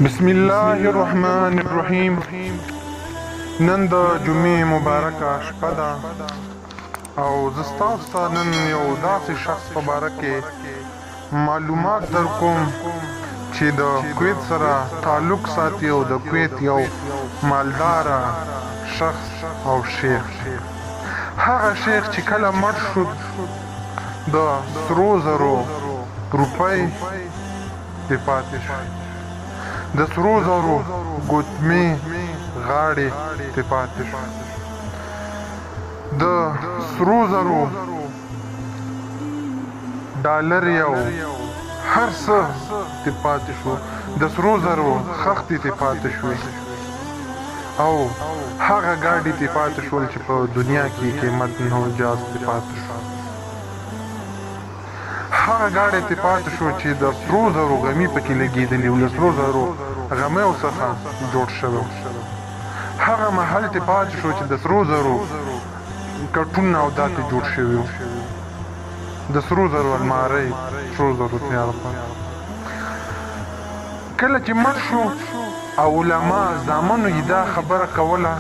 بسم الله الرحمن الرحیم. نن د جمعې مبارکه شپه ده او زه ستاسو ته نن یو داسې شخص په باره کې معلومات در کوم چې د کویت سره تعلق ساتي او د کویت یو مالداره شخص او شیخ. هغه شیخ چې کله مړ شو د سرو زرو روپۍ دې پاتې شو، د سرو زرو ګوتمې غاړې ته پاتې شو، د سرو زرو ډالر یو هر څه ته پاتې شو، د سرو زرو خښتې ته پاتې شوې او هغه ګاډي ته پاتې شول چې په دنیا کې قیمت نه جاز ته پاتې شو. هغه ګاډی ته پاتې شو چې د سرو زرو غمي پکې لګېدلي و، له سرو زرو غمیو څخه جوړ شوی. هغه محل ته پاتې شو چې د سرو زرو کټونه او دا ته جوړ شوي و، د سرو زرو المارۍ سرو زرو تیاره پاتې. کله چې مړ شو او علما زامنو یې دا خبره کوله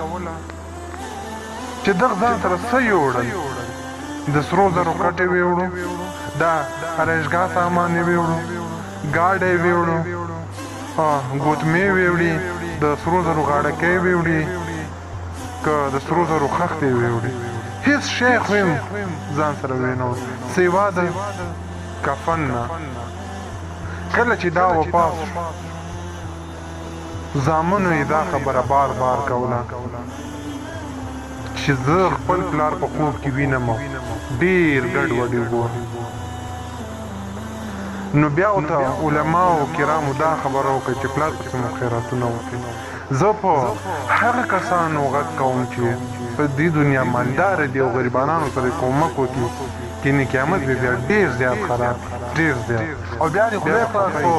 چې دغه ځان سره څه یوړل، د سرو زرو کټې ویوړو، دا ارایشګاه سامان یې ویوړو، ګاډی یې ویوړو، ګوتمې ویوړي، د سرو زرو غاړکۍ ویوړي، که د سرو زرو خښتې ویوړي، هېڅ شی خو یې ځان سره وینه سوا د کفن نه. کله چې دا وفات شو زامنو یې دا خبره بار بار کوله چې زه خپل پلار په خوب کې وینم ډېر ګډوډي وګورم. نو بیا ورته علماو کرامو دا خبره وکړه چې پلار پسې مو خیراتونه وکړي. زه په هغه کسانو غږ کوم چې په دې دنیا مالداره دي او غریبانو سره کومک وکړي، کینې قیامت به بیا ډېر زیات خراب، ډېر زیات. او بیا دې خدای پاک خو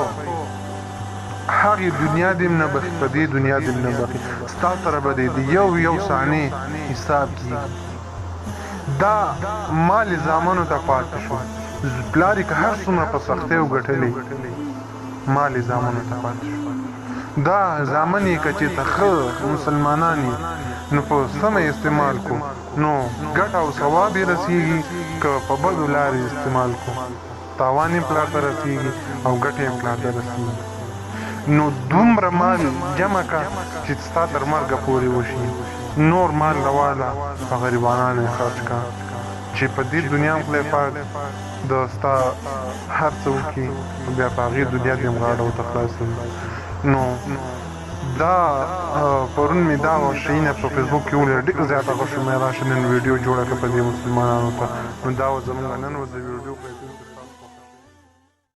هغې دنیا دې نه بخي، په دې دنیا دې نه بخي، ستا سره به د یو ثانیې حساب کېږي. دا مال زامنو ته پاتې شو، پلار یې که هر څومره په سختۍ وګټلې مال یې زامنو ته پاتې شو. دا زامن یې که چېرته ښه مسلمانان یې نو په سمه استعمال کو نو ګټه او ثواب یې رسېږي، که په بدو لارې استعمال کو تاوان یې پلار ته رسېږي او ګټه یې پلار ته رسېږي. نو دومره مال جمع که چې ستا تر مرګه پورې وشي، نور مال رواله په غریبانانو یې خرج که چې په دې دنیا هم خدای پاک د ستا هر څه وکړي، بیا په هغې دنیا کې هم غاړه ورته خلاصوي. نو دا پرون مې دا شیونه په فیسبوک کې ولیدل، ډېر زیاته خوښه مې راشه نن ویډیو جوړه کړه په دې مسلمانانو ته. نو دا و زموږ نن ورځ د ویډیو